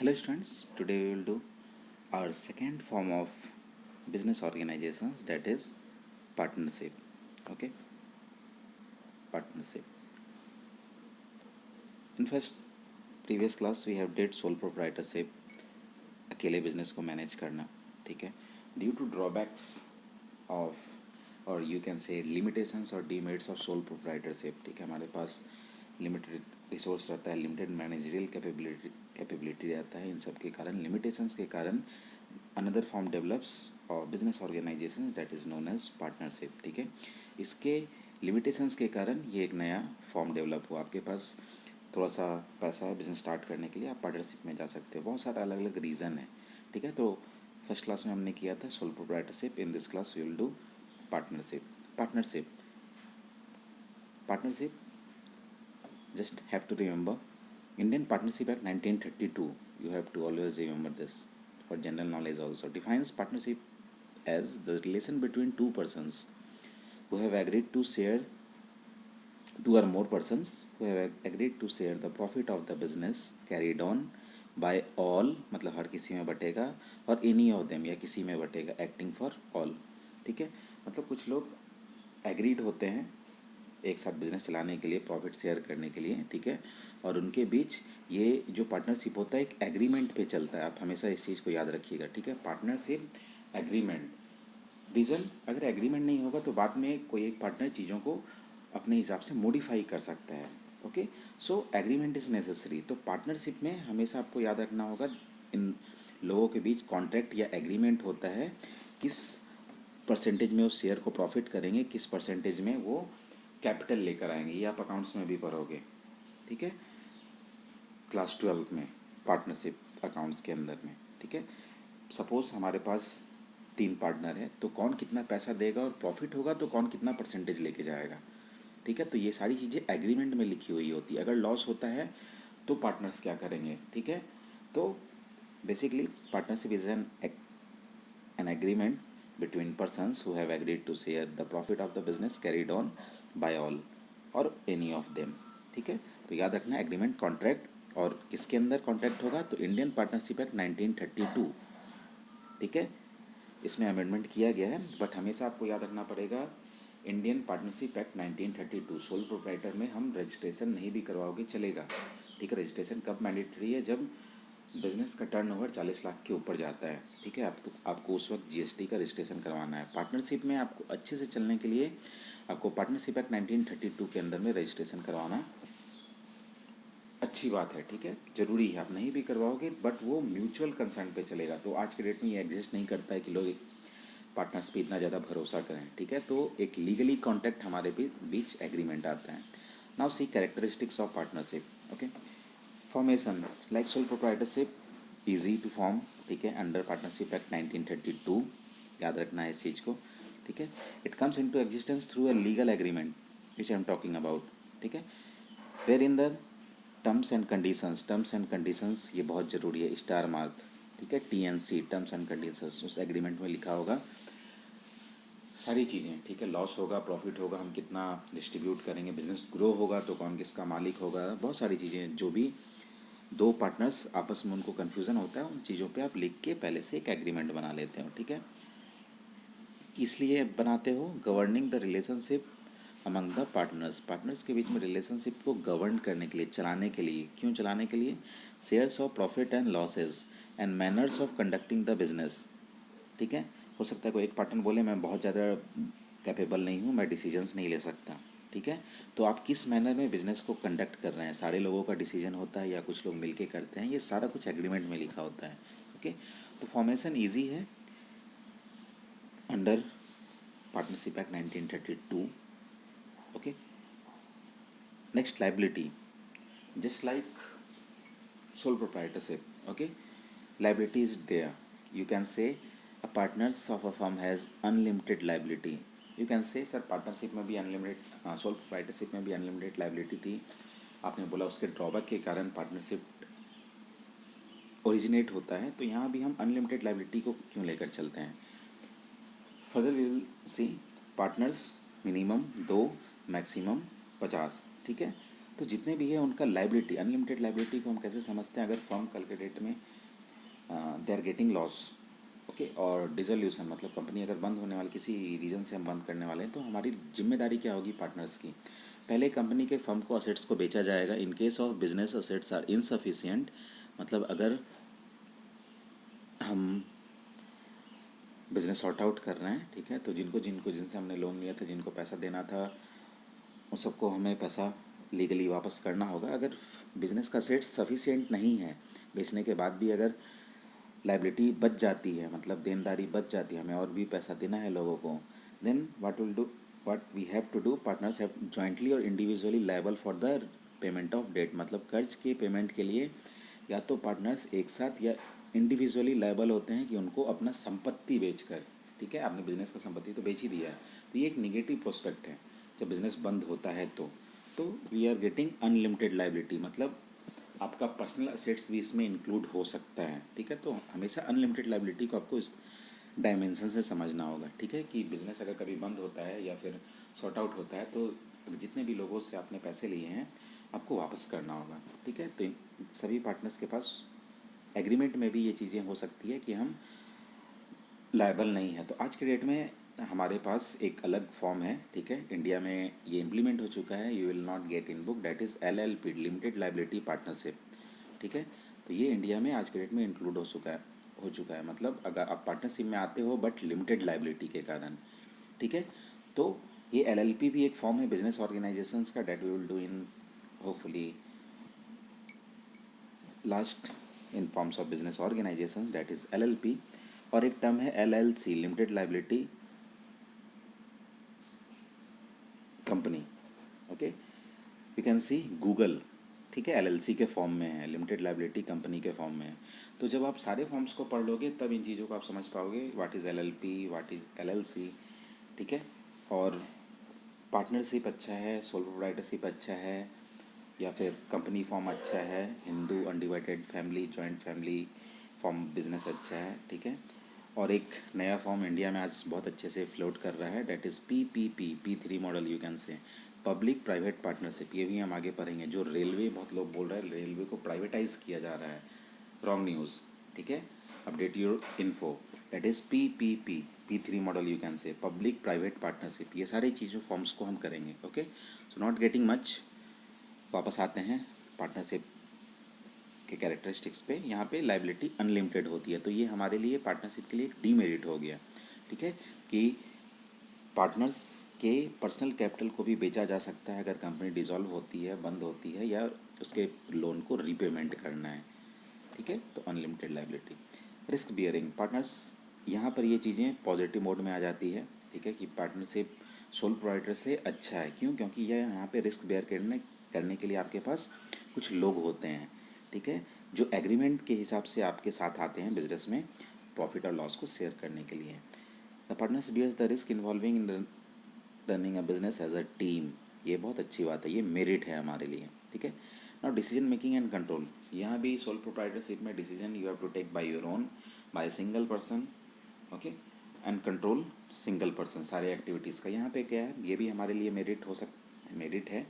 Hello students, today we will do our second form of business organizations, that is partnership. Okay, partnership. In first previous class we have did sole proprietorship, अकेले business को manage करना. ठीक है, due to drawbacks of और you can say limitations और demerits of soul proprietorship. ठीक है, हमारे पास लिमिटेड रिसोर्स रहता है, लिमिटेड मैनेजरियल कैपेबिलिटी रहता है. इन सब के कारण, लिमिटेशंस के कारण अनदर फॉर्म डेवलप्स और business organization that is known as partnership. ठीक है, इसके लिमिटेशंस के कारण ये एक नया फॉर्म डेवलप हुआ. आपके पास थोड़ा सा पैसा है बिजनेस स्टार्ट करने के लिए, आप पार्टनरशिप में जा सकते हो. बहुत सारे अलग अलग रीज़न है. ठीक है, तो फर्स्ट क्लास में हमने किया था sole proprietorship. In this class we will do partnership. Partnership, just have to remember Indian Partnership Act 1932. You have to always remember this for general knowledge also. Defines partnership as the relation between two persons who have agreed to share, two or more persons who have agreed to share the profit of the business carried on by all, मतलब हर किसी में बटेगा, और any of them, या किसी में बटेगा, acting for all. ठीक है, मतलब कुछ लोग एग्रीड होते हैं एक साथ बिजनेस चलाने के लिए, प्रॉफिट शेयर करने के लिए. ठीक है, और उनके बीच ये जो पार्टनरशिप होता है एक एग्रीमेंट पे चलता है. आप हमेशा इस चीज़ को याद रखिएगा. ठीक है, पार्टनरशिप एग्रीमेंट. रीज़न, अगर एग्रीमेंट नहीं होगा तो बाद में कोई एक पार्टनर चीज़ों को अपने हिसाब से मॉडिफाई कर सकता है. Okay, so agreement is necessary. तो पार्टनरशिप में हमेशा आपको याद रखना होगा इन लोगों के बीच कॉन्ट्रैक्ट या एग्रीमेंट होता है. किस परसेंटेज में उस शेयर को प्रॉफिट करेंगे, किस परसेंटेज में वो कैपिटल लेकर आएंगे, ये आप अकाउंट्स में भी पढ़ोगे. ठीक है, क्लास 12 में पार्टनरशिप अकाउंट्स के अंदर में. ठीक है, सपोज हमारे पास 3 पार्टनर है, तो कौन कितना पैसा देगा, और प्रॉफिट होगा तो कौन कितना परसेंटेज लेके जाएगा. ठीक है, तो ये सारी चीज़ें एग्रीमेंट में लिखी हुई होती है. अगर लॉस होता है तो पार्टनर्स क्या करेंगे. ठीक है, तो basically partnership is an agreement between persons who have agreed to share the profit of the business carried on by all or any of them. ठीक है, तो याद रखना एग्रीमेंट कॉन्ट्रैक्ट. और किसके अंदर कॉन्ट्रैक्ट होगा, तो इंडियन पार्टनरशिप एक्ट 1932. ठीक है, इसमें अमेंडमेंट किया गया है, बट हमेशा आपको याद रखना पड़ेगा Indian partnership act 1932. Sole proprietor में हम रजिस्ट्रेशन नहीं भी करवाओगे चलेगा. ठीक है, रजिस्ट्रेशन कब मैंडेटरी है, जब बिजनेस का टर्नओवर 40 लाख के ऊपर जाता है. ठीक है, आपको उस वक्त जीएसटी का रजिस्ट्रेशन करवाना है. पार्टनरशिप में आपको अच्छे से चलने के लिए आपको पार्टनरशिप एक्ट 1932 के अंदर में रजिस्ट्रेशन करवाना अच्छी बात है. ठीक है, ज़रूरी है. आप नहीं भी करवाओगे बट वो म्यूचुअल कंसर्न पे चलेगा. तो आज के डेट में ये एग्जिस्ट नहीं करता है कि लोग पार्टनर्स पे इतना ज़्यादा भरोसा करें. ठीक है, तो एक लीगली कॉन्ट्रैक्ट हमारे बीच एग्रीमेंट आता है. Now see characteristics of partnership. Okay, formation like sole proprietorship easy to form. ठीक है, अंडर पार्टनरशिप एक्ट 1932. याद रखना है इस चीज़ को. ठीक है, it comes into existence through a legal agreement which I am talking about. ठीक है, where in the terms and conditions ये बहुत ज़रूरी है, स्टार मार्क. ठीक है, TNC, टर्म्स एंड कंडीशंस. उस एग्रीमेंट में लिखा होगा सारी चीज़ें. ठीक है, लॉस होगा, प्रॉफिट होगा, हम कितना डिस्ट्रीब्यूट करेंगे, बिजनेस ग्रो होगा तो कौन किसका मालिक होगा, बहुत सारी चीज़ें जो भी दो पार्टनर्स आपस में उनको कन्फ्यूज़न होता है, उन चीज़ों पे आप लिख के पहले से एक एग्रीमेंट बना लेते हो. ठीक है, इसलिए बनाते हो governing the relationship among the partners के बीच में रिलेशनशिप को गवर्न करने के लिए, चलाने के लिए. क्यों चलाने के लिए, shares of profit and losses and manners of conducting the business. ठीक है, हो सकता है कोई एक पार्टनर बोले मैं बहुत ज़्यादा कैपेबल नहीं हूँ, मैं डिसीजंस नहीं ले सकता. ठीक है, तो आप किस मैनर में बिजनेस को कंडक्ट कर रहे हैं, सारे लोगों का डिसीजन होता है या कुछ लोग मिलके करते हैं, ये सारा कुछ एग्रीमेंट में लिखा होता है. ओके, तो फॉर्मेशन ईजी है under partnership act 1932. Okay, next liability, just like sole proprietorship. Okay, liability is there. You can say a partners of a firm has unlimited liability. You can say sir partnership में भी unlimited, soul proprietorship में भी unlimited liability थी. आपने बोला उसके drawback के कारण पार्टनरशिप ओरिजिनेट होता है, तो यहाँ भी हम अनलिमिटेड लाइबिलिटी को क्यों लेकर चलते हैं. Further we will see partners minimum 2, maximum 50. ठीक है, तो जितने भी है उनका लाइबिलिटी, अनलिमिटेड लाइबिलिटी को हम कैसे समझते हैं, अगर फर्म कल के डेट में they are getting loss, okay, और डिसोल्यूशन मतलब कंपनी अगर बंद होने वाली, किसी रीज़न से हम बंद करने वाले हैं, तो हमारी जिम्मेदारी क्या होगी पार्टनर्स की, पहले कंपनी के फर्म को असेट्स को बेचा जाएगा। In case of business assets are insufficient, मतलब अगर हम बिज़नेस सॉर्ट आउट कर रहे हैं, ठीक है, तो जिनको जिनको जिनसे हमने लोन लिया था, जिनको पैसा देना था, उन सबको हमें पैसा लीगली वापस करना होगा। अगर बिज़नेस का सेट सफिशिएंट नहीं है, बेचने के बाद भी अगर लाइबिलिटी बच जाती है, मतलब देनदारी बच जाती है, हमें और भी पैसा देना है लोगों को, then what we have to do, partners have jointly और individually liable for the payment of debt, मतलब कर्ज के पेमेंट के लिए या तो पार्टनर्स एक साथ या इंडिविजुअली लायबल होते हैं कि उनको अपना संपत्ति बेचकर, ठीक है, आपने बिजनेस का संपत्ति तो बेच ही दिया है, तो ये एक निगेटिव प्रोस्पेक्ट है जब बिज़नेस बंद होता है। तो we are getting unlimited liability, मतलब आपका पर्सनल असेट्स भी इसमें इंक्लूड हो सकता है, ठीक है। तो हमेशा अनलिमिटेड लाइबिलिटी को आपको इस डायमेंशन से समझना होगा, ठीक है, कि बिज़नेस अगर कभी बंद होता है या फिर सॉर्ट आउट होता है, तो जितने भी लोगों से आपने पैसे लिए हैं आपको वापस करना होगा, ठीक है। तो सभी पार्टनर्स के पास एग्रीमेंट में भी ये चीज़ें हो सकती है कि हम लायबल नहीं है। तो आज के डेट में हमारे पास एक अलग फॉर्म है, ठीक है, इंडिया में ये इम्प्लीमेंट हो चुका है, you will not get in book, that is LLP, limited liability partnership, ठीक है। तो ये इंडिया में आज के डेट में इंक्लूड हो चुका है, मतलब अगर आप पार्टनरशिप में आते हो बट लिमिटेड लाइबिलिटी के कारण, ठीक है। तो ये LLP भी एक फॉर्म है बिजनेस ऑर्गेनाइजेशंस का, that we will do in hopefully last in forms of business organization, that is LLP। और एक टर्म है LLC, limited liability company, okay, you can see Google, ठीक है, LLC के फॉर्म में है, लिमिटेड लाइबिलिटी कंपनी के फॉर्म में है। तो जब आप सारे फॉर्म्स को पढ़ लोगे तब इन चीज़ों को आप समझ पाओगे, what is LLP, what is LLC, ठीक है। और पार्टनरशिप अच्छा है, सोल प्रोप्राइटरशिप अच्छा है, या फिर कंपनी फॉर्म अच्छा है, Hindu undivided family, joint family form business अच्छा है, ठीक है। और एक नया फॉर्म इंडिया में आज बहुत अच्छे से फ्लोट कर रहा है, that is P3 model, you can say public private partnership, ये भी हम आगे पढ़ेंगे। जो रेलवे, बहुत लोग बोल रहे हैं रेलवे को प्राइवेटाइज किया जा रहा है, रॉन्ग न्यूज़, ठीक है, update your info, that is P3 model, you can say public private partnership, ये सारी चीज़ों फॉर्म्स को हम करेंगे, okay. So not getting much, वापस आते हैं पार्टनरशिप के कैरेक्टरिस्टिक्स पे। यहाँ पे लाइबिलिटी अनलिमिटेड होती है, तो ये हमारे लिए पार्टनरशिप के लिए एक डीमेरिट हो गया, ठीक है, कि पार्टनर्स के पर्सनल कैपिटल को भी बेचा जा सकता है अगर कंपनी डिसॉल्व होती है, बंद होती है, या उसके लोन को रीपेमेंट करना है, ठीक है। तो unlimited liability, risk bearing partners, यहाँ पर ये चीज़ें पॉजिटिव मोड में आ जाती है, ठीक है, कि पार्टनरशिप सोल प्रोवाइडर से अच्छा है, क्यों, क्योंकि यह यहाँ पे रिस्क बेयर करने के लिए आपके पास कुछ लोग होते हैं, ठीक है, जो एग्रीमेंट के हिसाब से आपके साथ आते हैं बिजनेस में प्रॉफिट और लॉस को शेयर करने के लिए। The partners bears the risk involving in running a business as a team, ये बहुत अच्छी बात है, ये मेरिट है हमारे लिए, ठीक है। Now decision making and control, यहाँ भी सोल प्रोप्राइटरशिप में decision you have to take by your own, by single person, okay, and control single person सारे एक्टिविटीज़ का। यहाँ पे क्या है, ये भी हमारे लिए मेरिट है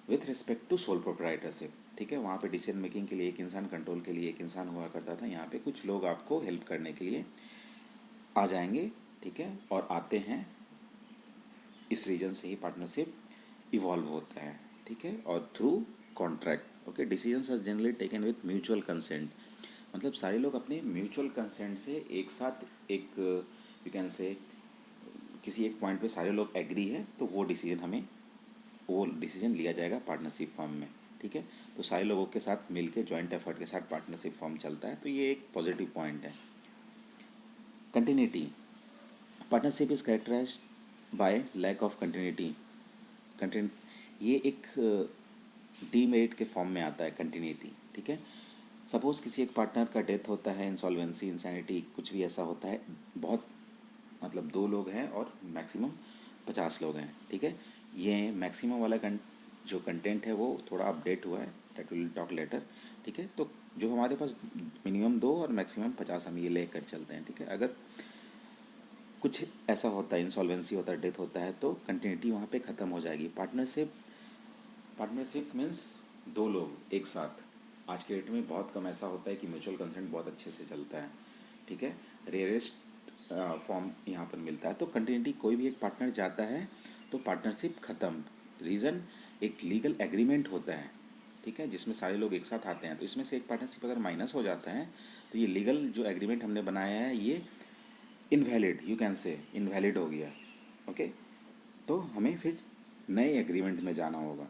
with respect to sole proprietorship, ठीक है। वहाँ पे डिसीजन मेकिंग के लिए एक इंसान, कंट्रोल के लिए एक इंसान हुआ करता था, यहाँ पे कुछ लोग आपको हेल्प करने के लिए आ जाएंगे, ठीक है, और आते हैं, इस रीजन से ही पार्टनरशिप इवॉल्व होता है, ठीक है, और through contract, okay, decisions are generally taken with mutual consent, मतलब सारे लोग अपने म्यूचुअल कंसेंट से एक साथ एक, यू कैन से किसी एक पॉइंट पे सारे लोग एग्री है, तो वो डिसीजन लिया जाएगा पार्टनरशिप फॉर्म में, ठीक है। तो सारे लोगों के साथ मिलके जॉइंट एफर्ट के साथ पार्टनरशिप फॉर्म चलता है, तो ये एक पॉजिटिव पॉइंट है। Continuity, partnership is characterize by lack of continuity, continue, ये एक डीमेरिट के फॉर्म में आता है कंटिन्यूटी, ठीक है। सपोज़ किसी एक पार्टनर का डेथ होता है, इंसॉल्वेंसी, इंसैनिटी, कुछ भी ऐसा होता है, बहुत मतलब 2 लोग हैं और मैक्सिमम 50 लोग हैं, ठीक है। ये मैक्सिमम वाला जो कंटेंट है वो थोड़ा अपडेट हुआ है, दैट विल टॉक लेटर, ठीक है। तो जो हमारे पास मिनिमम 2 और मैक्सिमम 50 हम ये लेकर चलते हैं, ठीक है। अगर कुछ ऐसा होता है, इंसॉल्वेंसी होता है, डेथ होता है, तो कंटिन्यूटी वहाँ पे ख़त्म हो जाएगी। पार्टनरशिप पार्टनरशिप मीन्स दो लोग एक साथ। आज के डेट में बहुत कम ऐसा होता है कि म्यूचुअल कंसेंट बहुत अच्छे से चलता है, ठीक है। रेयरेस्ट फॉर्म यहाँ पर मिलता है। तो कंटिन्यूटी, कोई भी एक पार्टनर जाता है तो पार्टनरशिप ख़त्म। रीज़न, एक लीगल एग्रीमेंट होता है, ठीक है, जिसमें सारे लोग एक साथ आते हैं। तो इसमें से एक पार्टनरशिप अगर माइनस हो जाता है तो ये लीगल जो एग्रीमेंट हमने बनाया है ये invalid, you can say invalid हो गया, ओके। तो हमें फिर नए एग्रीमेंट में जाना होगा,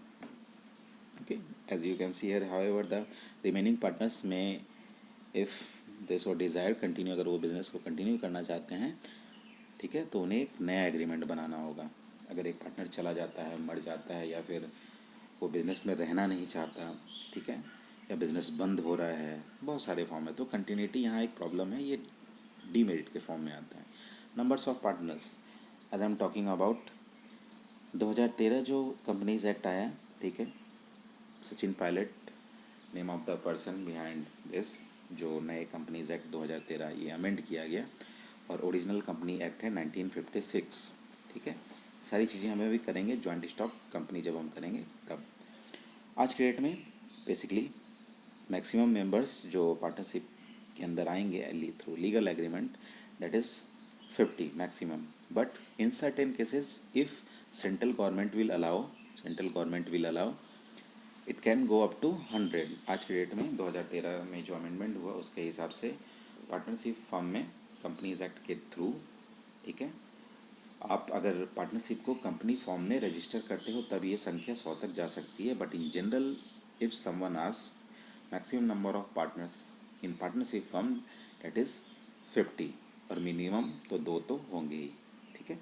okay. As you can see here, however the remaining partners में if they so desire continue, अगर वो बिज़नेस को कंटिन्यू करना चाहते हैं, ठीक है, तो उन्हें एक नया एग्रीमेंट बनाना होगा। अगर एक पार्टनर चला जाता है, मर जाता है, या फिर वो बिज़नेस में रहना नहीं चाहता, ठीक है, या बिज़नेस बंद हो रहा है, बहुत सारे फॉर्म है। तो कंटिन्यूटी यहाँ एक प्रॉब्लम है, ये डीमेरिट के फॉर्म में आता है। Numbers of partners, as I am talking about 2013 जो कंपनीज एक्ट आया, ठीक है, Sachin Pilot name of the person behind this, जो नए कंपनीज एक्ट 2013 ये अमेंड किया गया, और ओरिजिनल कंपनी एक्ट है 1956, ठीक है। सारी चीज़ें हमें भी करेंगे जॉइंट स्टॉक कंपनी जब हम करेंगे तब। आज के डेट में बेसिकली मैक्सिमम मेंबर्स जो पार्टनरशिप के अंदर आएंगे through legal agreement, that is 50 maximum. But in certain cases if central government will allow it can go up to 100। आज के डेट में 2013 में जो अमेंडमेंट हुआ उसके हिसाब से पार्टनरशिप फर्म में कंपनीज एक्ट के थ्रू, ठीक है, आप अगर पार्टनरशिप को कंपनी फॉर्म में रजिस्टर करते हो तब ये संख्या 100 तक जा सकती है। But in general if someone ask maximum number of partners in partnership firm, that is 50, और मिनिमम तो 2 तो होंगे ही, ठीक है।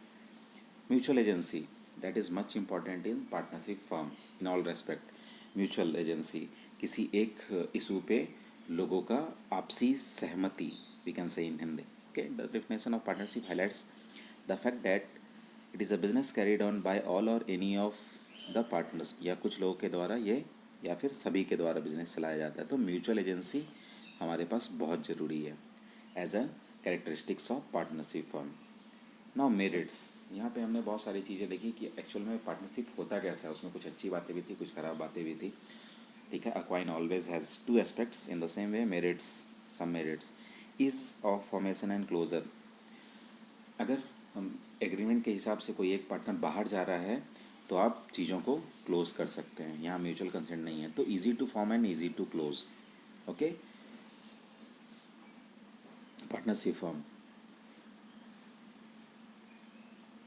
Mutual agency, that is much important in partnership firm in all respect. Mutual agency, किसी एक इशू पे लोगों का आपसी सहमति, we can say in Hindi, okay. The definition of partnership highlights the fact that it is a business carried on by all or any of the partners, या कुछ लोगों के द्वारा ये, या फिर सभी के द्वारा बिजनेस चलाया जाता है। तो म्यूचुअल एजेंसी हमारे पास बहुत ज़रूरी है as a characteristics of partnership firm. Now merits, यहाँ पे हमने बहुत सारी चीज़ें देखी कि एक्चुअल में पार्टनरशिप होता कैसा है। उसमें कुछ अच्छी बातें भी थी, कुछ ख़राब बातें भी थी, ठीक है। अक्वाइन always has two aspects in the same way merits, some merits, ease of formation and closure. अगर हम एग्रीमेंट के हिसाब से कोई एक पार्टनर बाहर जा रहा है तो आप चीज़ों को क्लोज कर सकते हैं। यहाँ म्यूचुअल कंसेंट नहीं है, तो easy to form and easy to close, okay, partnership form.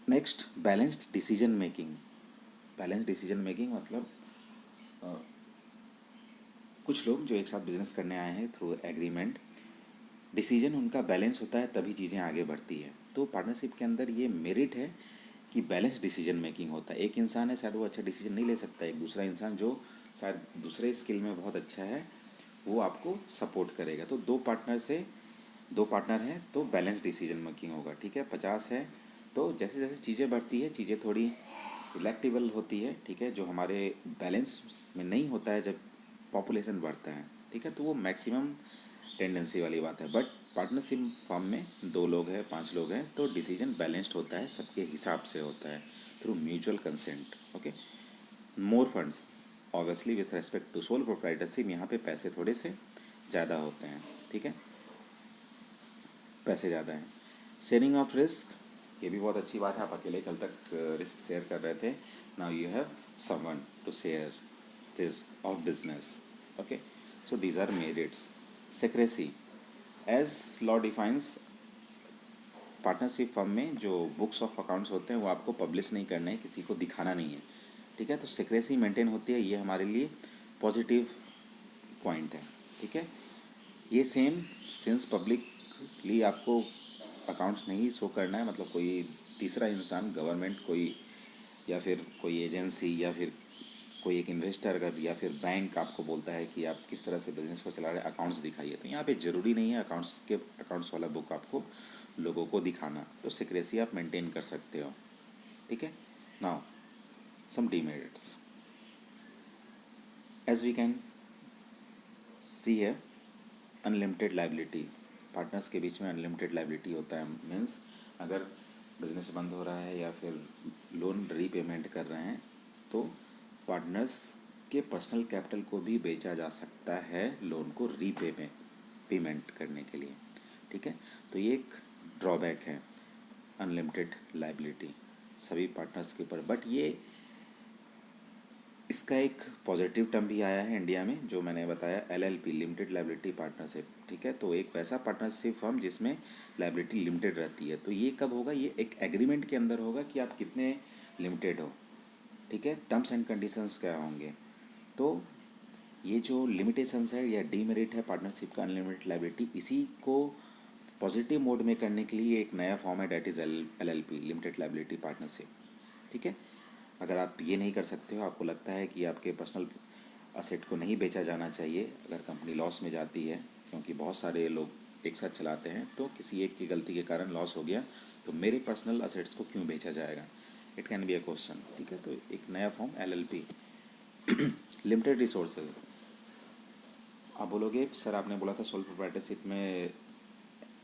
Next, balanced decision making. Balance decision making मतलब कुछ लोग जो एक साथ बिजनेस करने आए हैं थ्रू एग्रीमेंट, डिसीजन उनका बैलेंस होता है तभी चीज़ें आगे बढ़ती है। तो पार्टनरशिप के अंदर ये मेरिट है कि बैलेंस डिसीजन मेकिंग होता है। एक इंसान है शायद वो अच्छा डिसीजन नहीं ले सकता, एक दूसरा इंसान जो शायद दूसरे स्किल में बहुत अच्छा है वो आपको सपोर्ट करेगा। तो दो पार्टनर हैं तो बैलेंस डिसीजन मेकिंग होगा, ठीक है। 50 है तो जैसे जैसे चीज़ें बढ़ती है चीज़ें थोड़ी इलेक्टिबल होती है, ठीक है, जो हमारे बैलेंस में नहीं होता है जब पॉपुलेशन बढ़ता है, ठीक है, तो वो मैक्सिमम टेंडेंसी वाली बात है। बट पार्टनरशिप फर्म में 2 लोग हैं, 5 लोग हैं, तो डिसीजन बैलेंस्ड होता है, सबके हिसाब से होता है through mutual consent, okay. More funds, obviously with respect to sole proprietorship, यहाँ पे पैसे थोड़े से ज़्यादा होते हैं, ठीक है, पैसे ज़्यादा हैं। शेयरिंग ऑफ रिस्क, ये भी बहुत अच्छी बात है, आप अकेले कल तक रिस्क शेयर कर रहे थे, now you have someone to share risk of business, okay. So these are merits. Secrecy, as law defines, partnership firm में जो बुक्स ऑफ अकाउंट्स होते हैं वो आपको पब्लिश नहीं करना है, किसी को दिखाना नहीं है, ठीक है। तो सेक्रेसी मेंटेन होती है, ये हमारे लिए पॉजिटिव पॉइंट है, ठीक है। ये सेम सिंस पब्लिकली आपको अकाउंट्स नहीं शो करना है, मतलब कोई तीसरा इंसान, गवर्नमेंट कोई, या फिर कोई एजेंसी, या फिर कोई एक इन्वेस्टर अगर, या फिर बैंक आपको बोलता है कि आप किस तरह से बिजनेस को चला रहे हैं, अकाउंट्स दिखाइए, तो यहाँ पे ज़रूरी नहीं है अकाउंट्स वाला बुक आपको लोगों को दिखाना, तो सिक्रेसी आप मेंटेन कर सकते हो, ठीक है। Now some demerits, as we can see है, अनलिमिटेड लाइबिलिटी। पार्टनर्स के बीच में अनलिमिटेड लाइबिलिटी होता है, मीन्स अगर बिजनेस बंद हो रहा है या फिर लोन रीपेमेंट कर रहे हैं तो पार्टनर्स आपके पर्सनल कैपिटल को भी बेचा जा सकता है लोन को पेमेंट करने के लिए, ठीक है। तो ये एक ड्रॉबैक है अनलिमिटेड लायबिलिटी सभी पार्टनर्स के ऊपर। बट ये इसका एक पॉजिटिव टर्म भी आया है इंडिया में, जो मैंने बताया LLP, लिमिटेड लायबिलिटी पार्टनरशिप, ठीक है। तो एक वैसा पार्टनरशिप फर्म जिसमें लायबिलिटी लिमिटेड रहती है। तो ये कब होगा, ये एक एग्रीमेंट के अंदर होगा कि आप कितने लिमिटेड हो, ठीक है। टर्म्स एंड कंडीशंस क्या होंगे। तो ये जो लिमिटेशंस है या डीमेरिट है पार्टनरशिप का अनलिमिटेड लायबिलिटी, इसी को पॉजिटिव मोड में करने के लिए एक नया फॉर्म है, that is LLP, limited liability partnership, ठीक है। अगर आप ये नहीं कर सकते हो, आपको लगता है कि आपके पर्सनल असेट को नहीं बेचा जाना चाहिए अगर कंपनी लॉस में जाती है, क्योंकि बहुत सारे लोग एक साथ चलाते हैं, तो किसी एक की गलती के कारण लॉस हो गया तो मेरे पर्सनल असेट्स को क्यों बेचा जाएगा, it can be a question, ठीक है। तो एक नया फॉर्म LLP, लिमिटेड रिसोर्सेज। आप बोलोगे सर आपने बोला था सोल प्रोप्राइटरशिप में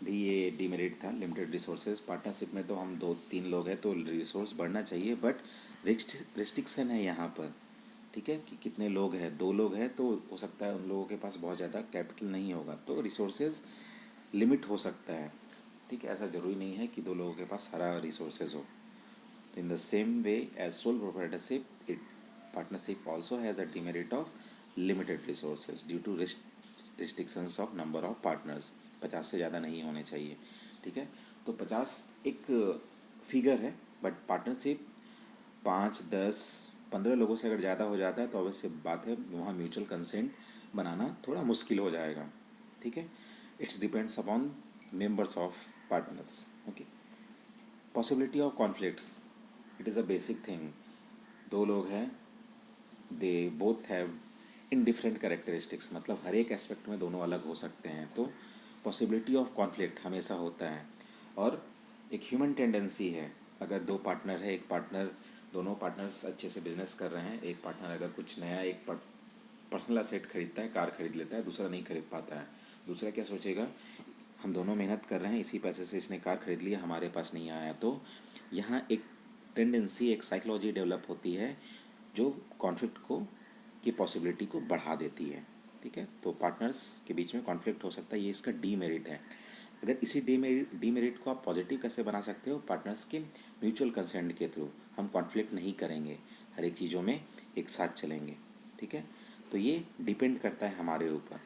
भी ये डीमेरिट था, लिमिटेड रिसोर्सेज। पार्टनरशिप में तो हम 2-3 लोग हैं तो रिसोर्स बढ़ना चाहिए, बट रिस्ट्रिक्शन है यहाँ पर, ठीक है, कि कितने लोग हैं। 2 लोग हैं तो हो सकता है उन लोगों के पास बहुत ज़्यादा कैपिटल नहीं होगा, तो रिसोर्सेज लिमिट हो सकता है, ठीक है। ऐसा ज़रूरी नहीं है कि 2 लोगों के पास सारा रिसोर्सेज हो। तो in the same way as sole proprietorship, it partnership also has a demerit of limited resources due to restrictions of number of partners. 50 से ज़्यादा नहीं होने चाहिए, ठीक है। तो 50 एक फिगर है, बट पार्टनरशिप 5, 10, 15 लोगों से अगर ज़्यादा हो जाता है तो अवश्य बात है वहाँ म्यूचुअल कंसेंट बनाना थोड़ा मुश्किल हो जाएगा, ठीक है। It's depends upon members of partners, okay. Possibility of conflicts, it is a basic thing. 2 लोग हैं, they both have in different characteristics, मतलब हर एक एस्पेक्ट में दोनों अलग हो सकते हैं, तो पॉसिबिलिटी ऑफ कॉन्फ्लिक्ट हमेशा होता है। और एक ह्यूमन टेंडेंसी है, अगर 2 पार्टनर है, एक पार्टनर, दोनों पार्टनर्स अच्छे से बिजनेस कर रहे हैं, एक पार्टनर अगर कुछ नया एक पर्सनल असेट खरीदता है, कार खरीद लेता है, दूसरा नहीं खरीद पाता है, दूसरा क्या सोचेगा, हम दोनों मेहनत कर रहे हैं, इसी पैसे से इसने कार खरीद लिया, हमारे पास नहीं आया। तो यहाँ एक टेंडेंसी, एक साइकोलॉजी डेवलप होती है जो कॉन्फ्लिक्ट को की पॉसिबिलिटी को बढ़ा देती है, ठीक है। तो पार्टनर्स के बीच में कॉन्फ्लिक्ट हो सकता है, ये इसका डीमेरिट है। अगर इसी डीमेरिट को आप पॉजिटिव कैसे बना सकते हो, पार्टनर्स के म्यूचुअल कंसेंट के थ्रू। हम कॉन्फ्लिक्ट नहीं करेंगे, हर एक चीज़ों में एक साथ चलेंगे, ठीक है। तो ये डिपेंड करता है हमारे ऊपर,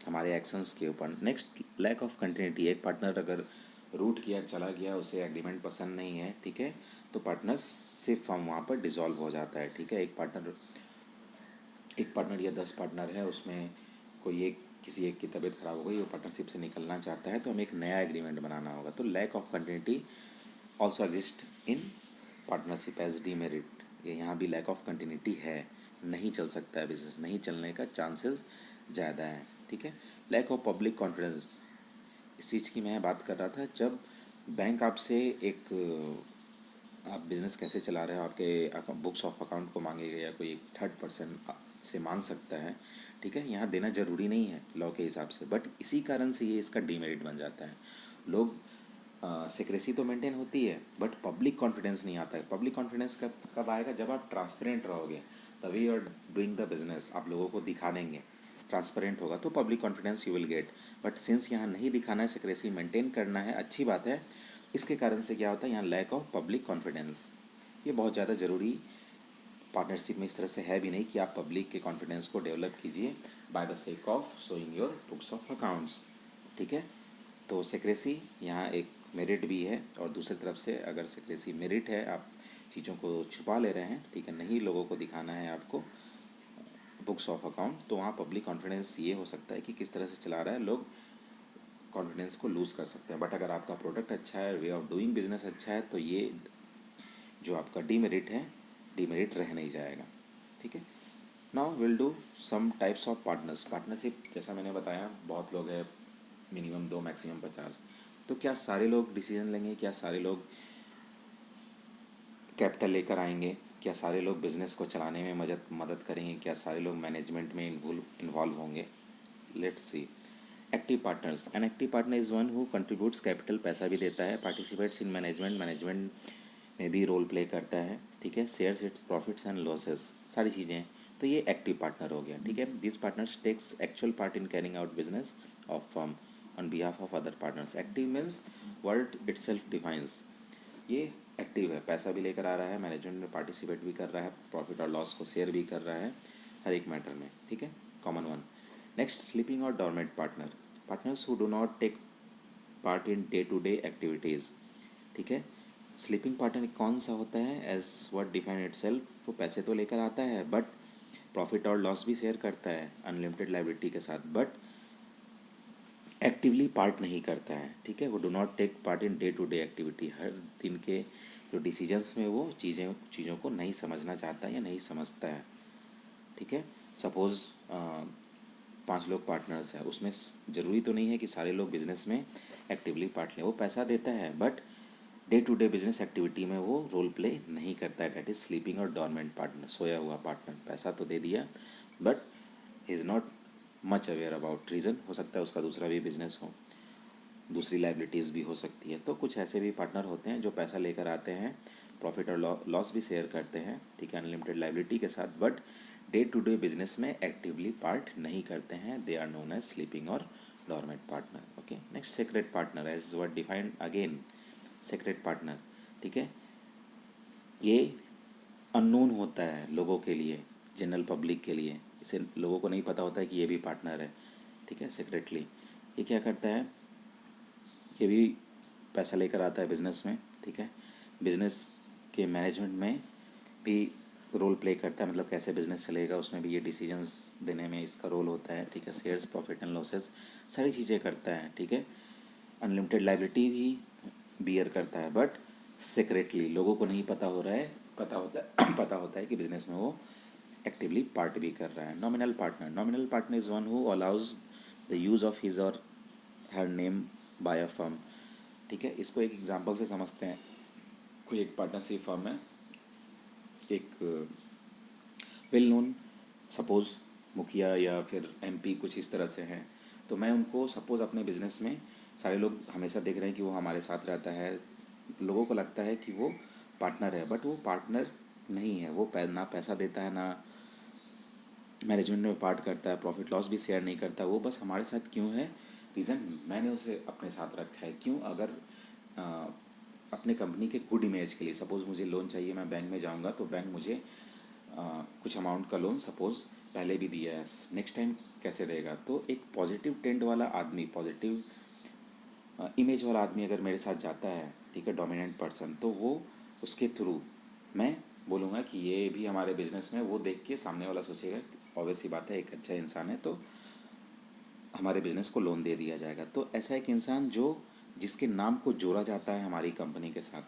हमारे एक्शंस के ऊपर। Next, lack of continuity. एक पार्टनर अगर रूट किया चला गया, उसे एग्रीमेंट पसंद नहीं है, ठीक है, तो पार्टनर्स सिर्फ हम वहाँ पर डिसॉल्व हो जाता है, ठीक है। एक पार्टनर या 10 पार्टनर है, उसमें कोई एक किसी एक की तबीयत खराब हो गई, वो पार्टनरशिप से निकलना चाहता है, तो हमें एक नया एग्रीमेंट बनाना होगा। तो lack of continuity also exist in partnership as demerit. ये यहाँ भी लैक ऑफ कंटिन्यूटी है, नहीं चल सकता है बिजनेस, नहीं चलने का चांसेस ज़्यादा है, ठीक है। लैक ऑफ पब्लिक कॉन्फिडेंस, इस चीज़ की मैं बात कर रहा था। जब बैंक आपसे एक आप बिज़नेस कैसे चला रहे हो, आपके बुक्स ऑफ अकाउंट को मांगेगा या कोई एक थर्ड पर्सन से मांग सकता है, ठीक है। यहाँ देना ज़रूरी नहीं है लॉ के हिसाब से, बट इसी कारण से ये इसका डीमेरिट बन जाता है। लोग सिक्रेसी तो मेंटेन होती है, बट पब्लिक कॉन्फिडेंस नहीं आता है। पब्लिक कॉन्फिडेंस कब कब आएगा, जब आप ट्रांसपेरेंट रहोगे, तभी you are doing the business, आप लोगों को दिखा देंगे, ट्रांसपेरेंट होगा तो public confidence you will get. But since यहाँ नहीं दिखाना है, सिक्रेसी मेंटेन करना है, अच्छी बात है, इसके कारण से क्या होता है, यहाँ लैक ऑफ पब्लिक कॉन्फिडेंस। ये बहुत ज़्यादा ज़रूरी पार्टनरशिप में इस तरह से है भी नहीं कि आप पब्लिक के कॉन्फिडेंस को डेवलप कीजिए by the sake of showing your books of accounts, ठीक है। तो सिक्रेसी यहाँ एक मेरिट भी है, और दूसरी तरफ से अगर सिक्रेसी मेरिट है, आप चीज़ों को छुपा ले रहे हैं, ठीक है, नहीं लोगों को दिखाना है आपको बुक्स ऑफ अकाउंट, तो वहाँ पब्लिक कॉन्फिडेंस ये हो सकता है कि किस तरह से चला रहा है, लोग कॉन्फिडेंस को लूज़ कर सकते हैं। बट अगर आपका प्रोडक्ट अच्छा है, वे ऑफ डूइंग बिजनेस अच्छा है, तो ये जो आपका डीमेरिट है, डीमेरिट रह नहीं जाएगा, ठीक है। Now will do some types of partners. Partnership जैसा मैंने बताया, बहुत लोग हैं, मिनिमम 2 मैक्सिमम 50। तो क्या सारे लोग डिसीजन लेंगे, क्या सारे लोग कैपिटल लेकर आएंगे, क्या सारे लोग बिजनेस को चलाने में मदद करेंगे, क्या सारे लोग मैनेजमेंट में इन्वॉल्व होंगे। Let's see. Active partners, an active partner is one who contributes capital, पैसा भी देता है, पार्टिसिपेट्स इन मैनेजमेंट में भी रोल प्ले करता है, ठीक है, shares it's profits and losses, सारी चीज़ें, तो ये एक्टिव पार्टनर हो गया, ठीक है। This partners takes actual part in carrying out business of firm on behalf of other partners. Active means word itself defines, ये एक्टिव है, पैसा भी लेकर आ रहा है, मैनेजमेंट में पार्टिसिपेट भी कर रहा है, प्रॉफिट और लॉस को शेयर भी कर रहा है हर एक मैटर में, ठीक है, कॉमन वन। नेक्स्ट, स्लीपिंग और dormant partner, partners who do not take part in day to day activities, ठीक है। स्लीपिंग पार्टनर कौन सा होता है, as word define itself, वो पैसे तो लेकर आता है बट प्रॉफिट और लॉस भी शेयर करता है अनलिमिटेड लाइबिलिटी के साथ, बट एक्टिवली पार्ट नहीं करता है, ठीक है। वो do not take part in day to day activity, हर दिन के जो डिसीजंस में वो चीज़ों को नहीं समझना चाहता है या नहीं समझता है, ठीक है। सपोज़ 5 लोग पार्टनर्स हैं, उसमें ज़रूरी तो नहीं है कि सारे लोग बिजनेस में एक्टिवली पार्ट लें, वो पैसा देता है but day to day business activity में वो रोल प्ले नहीं करता है, डैट इज़ स्लीपिंग और डॉर्मेंट पार्टनर, सोया हुआ पार्टनर। पैसा तो दे दिया but is not much aware about reason, हो सकता है उसका दूसरा भी बिजनेस हो, दूसरी लाइबिलिटीज़ भी हो सकती है। तो कुछ ऐसे भी पार्टनर होते हैं जो पैसा लेकर आते हैं, प्रॉफिट और लॉस भी शेयर करते हैं, ठीक है, अनलिमिटेड लाइबिलिटी के साथ, but day to day business में एक्टिवली पार्ट नहीं करते हैं, they are known as sleeping और dormant partner. Okay, next, secret partner, as word defined again, secret partner, ठीक है, ये अननोन होता है लोगों के लिए, जनरल पब्लिक के लिए, इसे लोगों को नहीं पता होता है कि ये भी पार्टनर है, ठीक है, सीक्रेटली। ये क्या करता है, ये भी पैसा लेकर आता है बिजनेस में, ठीक है, बिजनेस के मैनेजमेंट में भी रोल प्ले करता है, मतलब कैसे बिजनेस चलेगा उसमें भी ये डिसीजंस देने में इसका रोल होता है, ठीक है, शेयर्स, प्रॉफिट एंड लॉसेस, सारी चीज़ें करता है, ठीक है, अनलिमिटेड लाइबिलिटी भी बियर करता है, बट सीक्रेटली लोगों को नहीं पता हो रहा है, पता होता है कि बिजनेस में वो एक्टिवली पार्ट भी कर रहा है। Nominal partner, nominal partner is one who allows the use of his or her name by a firm, ठीक है। इसको एक एग्जांपल से समझते हैं। कोई एक पार्टनरशिप फर्म है, एक वेल नोन, सपोज़ मुखिया या फिर एमपी कुछ इस तरह से हैं, तो मैं उनको सपोज़ अपने बिजनेस में, सारे लोग हमेशा देख रहे हैं कि वो हमारे साथ रहता है, लोगों को लगता है कि वो पार्टनर है, बट वो पार्टनर नहीं है, वो ना पैसा देता है, ना मैनेजमेंट में पार्ट करता है, प्रॉफिट लॉस भी शेयर नहीं करता, वो बस हमारे साथ क्यों है, रीज़न मैंने उसे अपने साथ रखा है, क्यों, अगर अपने कंपनी के गुड इमेज के लिए, सपोज़ मुझे लोन चाहिए, मैं बैंक में जाऊंगा तो बैंक मुझे कुछ अमाउंट का लोन सपोज़ पहले भी दिया है, नेक्स्ट टाइम कैसे देगा, तो एक पॉजिटिव टेंट वाला आदमी, पॉजिटिव इमेज वाला आदमी अगर मेरे साथ जाता है, ठीक है, डोमिनेंट पर्सन, तो वो उसके थ्रू मैं बोलूँगा कि ये भी हमारे बिजनेस में, वो देख के सामने वाला सोचेगा, ऑब्वियस सी बात है, एक अच्छा इंसान है तो हमारे बिज़नेस को लोन दे दिया जाएगा। तो ऐसा एक इंसान जो, जिसके नाम को जोड़ा जाता है हमारी कंपनी के साथ,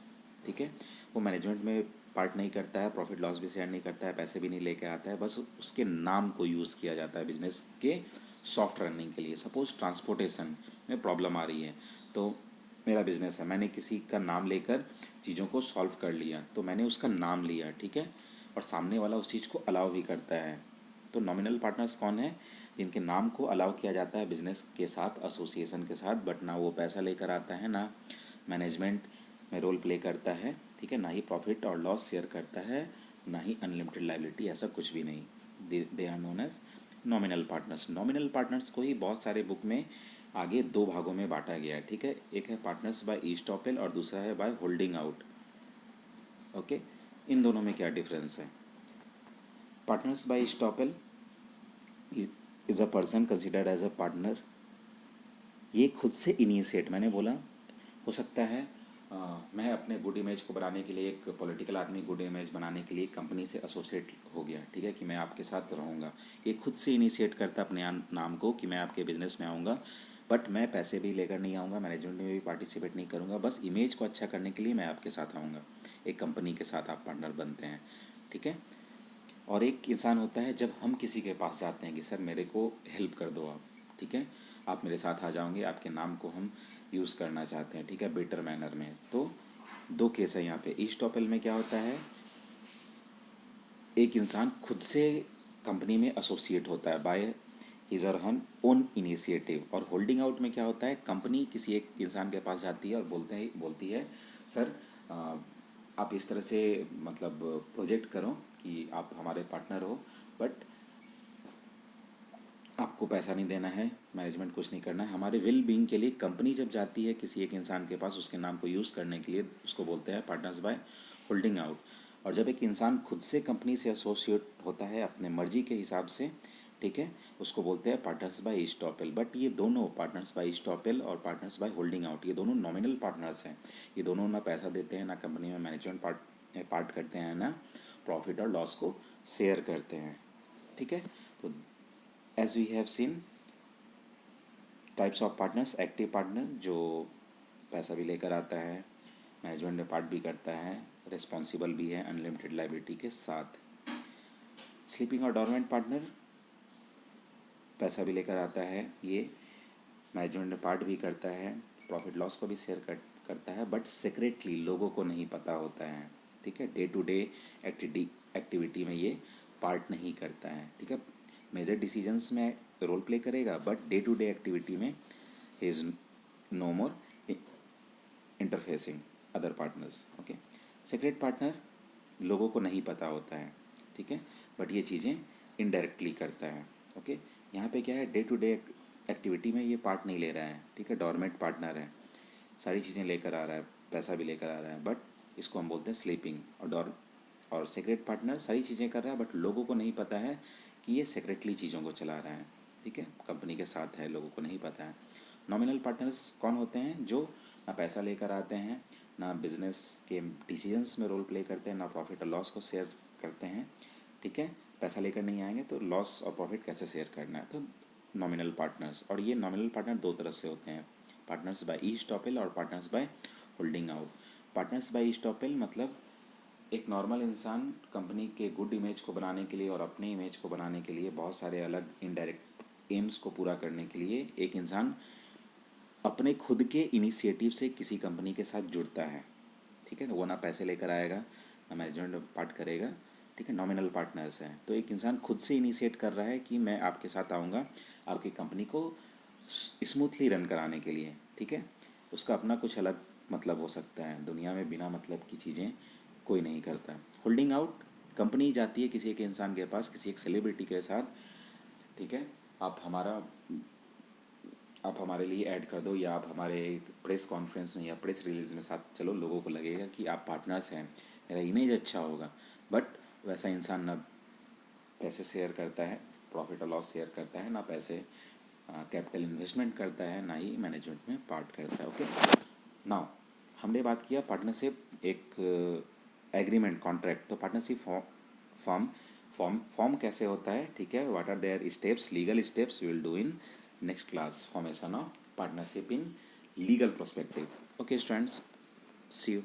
ठीक है, वो मैनेजमेंट में पार्ट नहीं करता है, प्रॉफिट लॉस भी शेयर नहीं करता है, पैसे भी नहीं लेके आता है, बस उसके नाम को यूज़ किया जाता है बिज़नेस के सॉफ्ट रनिंग के लिए। सपोज़ ट्रांसपोर्टेशन में प्रॉब्लम आ रही है, तो मेरा बिज़नेस है, मैंने किसी का नाम लेकर चीज़ों को सॉल्व कर लिया, तो मैंने उसका नाम लिया, ठीक है, और सामने वाला उस चीज़ को अलाउ भी करता है। तो नॉमिनल पार्टनर्स कौन है, जिनके नाम को अलाउ किया जाता है बिजनेस के साथ, एसोसिएशन के साथ, बट ना वो पैसा लेकर आता है, ना मैनेजमेंट में रोल प्ले करता है, ठीक है, ना ही प्रॉफिट और लॉस शेयर करता है, ना ही अनलिमिटेड लाइबिलिटी, ऐसा कुछ भी नहीं, they are known as nominal partners. Nominal partners को ही बहुत सारे बुक में आगे 2 भागों में बांटा गया है, ठीक है, एक है पार्टनर्स बाय ईस्टॉपेल और दूसरा है बाय होल्डिंग आउट। ओके, इन दोनों में क्या डिफरेंस है। Partners by estoppel is a person considered as a partner, ये खुद से इनिशिएट, मैंने बोला हो सकता है मैं अपने गुड इमेज को बनाने के लिए, एक पॉलिटिकल आदमी गुड इमेज बनाने के लिए कंपनी से एसोसिएट हो गया, ठीक है, कि मैं आपके साथ रहूँगा, ये खुद से इनिशिएट करता अपने नाम को कि मैं आपके बिज़नेस में आऊँगा, बट मैं पैसे भी लेकर नहीं आऊँगा, मैनेजमेंट में भी पार्टिसिपेट नहीं करूँगा, बस इमेज को अच्छा करने के लिए मैं आपके साथ आऊँगा, एक कंपनी के साथ आप पार्टनर बनते हैं, ठीक है। और एक इंसान होता है जब हम किसी के पास जाते हैं कि सर मेरे को हेल्प कर दो आप, ठीक है, आप मेरे साथ आ जाओगे, आपके नाम को हम यूज़ करना चाहते हैं, ठीक है, बेटर मैनर में। तो 2 केस है यहाँ पे। ईस्टॉपेल में क्या होता है, एक इंसान खुद से कंपनी में एसोसिएट होता है by his or her own initiative, और होल्डिंग आउट में क्या होता है, कंपनी किसी एक इंसान के पास जाती है और बोलती है सर आप इस तरह से मतलब प्रोजेक्ट करो कि आप हमारे पार्टनर हो, बट आपको पैसा नहीं देना है, मैनेजमेंट कुछ नहीं करना है। हमारे वेल बीइंग के लिए कंपनी जब जाती है किसी एक इंसान के पास उसके नाम को यूज़ करने के लिए, उसको बोलते हैं पार्टनर्स बाय होल्डिंग आउट। और जब एक इंसान खुद से कंपनी से एसोसिएट होता है अपने मर्जी के हिसाब से, ठीक है, उसको बोलते हैं पार्टनर्स बाय ईस्टॉपेल। बट ये दोनों पार्टनर्स बाय ईस्टॉपेल और पार्टनर्स बाय होल्डिंग आउट, ये दोनों नॉमिनल पार्टनर्स हैं। ये दोनों ना पैसा देते हैं, ना कंपनी में मैनेजमेंट पार्ट करते हैं, ना प्रॉफिट और लॉस को शेयर करते हैं, ठीक है। तो as we have seen types of partners, active partner जो पैसा भी लेकर आता है, मैनेजमेंट में पार्ट भी करता है, रिस्पॉन्सिबल भी है अनलिमिटेड लाइबिलिटी के साथ। स्लीपिंग और डॉर्मेंट पार्टनर पैसा भी लेकर आता है, ये मैनेजमेंट में पार्ट भी करता है, प्रॉफिट लॉस को भी शेयर करता है, बट सीक्रेटली लोगों को नहीं पता होता है, ठीक है। डे टू डे एक्टिविटी में ये पार्ट नहीं करता है, ठीक है। मेजर डिसीजंस में रोल प्ले करेगा, but day to day activity में he is no more interfacing other partners, okay. Secret partner लोगों को नहीं पता होता है, ठीक है, बट ये चीज़ें इनडायरेक्टली करता है, ओके। यहाँ पे क्या है, डे टू डे एक्टिविटी में ये पार्ट नहीं ले रहा है, ठीक है, डॉर्मेंट पार्टनर है, सारी चीज़ें लेकर आ रहा है, पैसा भी लेकर आ रहा है, बट इसको हम बोलते हैं स्लीपिंग। और सीक्रेट पार्टनर सारी चीज़ें कर रहा है, बट लोगों को नहीं पता है कि ये सीक्रेटली चीज़ों को चला रहा है, ठीक है, कंपनी के साथ है, लोगों को नहीं पता है। नॉमिनल पार्टनर्स कौन होते हैं, जो ना पैसा लेकर आते हैं, ना बिजनेस के डिसीजंस में रोल प्ले करते हैं, ना प्रॉफिट और लॉस को शेयर करते हैं, ठीक है। पैसा लेकर नहीं आएंगे तो लॉस और प्रॉफिट कैसे शेयर करना है, तो नॉमिनल पार्टनर्स। और ये नॉमिनल पार्टनर दो तरफ से होते हैं, पार्टनर्स बाय ईस्टॉपेल और partners by holding out. Partners by estoppel मतलब एक नॉर्मल इंसान कंपनी के गुड इमेज को बनाने के लिए और अपने इमेज को बनाने के लिए, बहुत सारे अलग इनडायरेक्ट एम्स को पूरा करने के लिए, एक इंसान अपने खुद के इनिशिएटिव से किसी कंपनी के साथ जुड़ता है, ठीक है ना। वो ना पैसे लेकर आएगा, ना मैनेजमेंट पार्ट करेगा, ठीक है, नॉमिनल पार्टनर्स हैं। तो एक इंसान खुद से इनिशिएट कर रहा है कि मैं आपके साथ आऊँगा आपकी कंपनी को स्मूथली रन कराने के लिए, ठीक है। उसका अपना कुछ अलग मतलब हो सकता है, दुनिया में बिना मतलब की चीज़ें कोई नहीं करता। होल्डिंग आउट, कंपनी जाती है किसी एक इंसान के पास, किसी एक सेलिब्रिटी के साथ, ठीक है, आप हमारे लिए ऐड कर दो, या आप हमारे प्रेस कॉन्फ्रेंस में या प्रेस रिलीज में साथ चलो, लोगों को लगेगा कि आप पार्टनर्स हैं, मेरा इमेज अच्छा होगा। बट वैसा इंसान ना पैसे शेयर करता है, प्रॉफिट और लॉस शेयर करता है, ना पैसे कैपिटल इन्वेस्टमेंट करता है, ना ही मैनेजमेंट में पार्ट करता है, ओके। नाउ हमने बात किया पार्टनरशिप एक एग्रीमेंट कॉन्ट्रैक्ट। तो पार्टनरशिप फॉर्म कैसे होता है, ठीक है, what are their steps, legal steps, we will do in next class, formation of partnership in legal perspective, okay students, see you.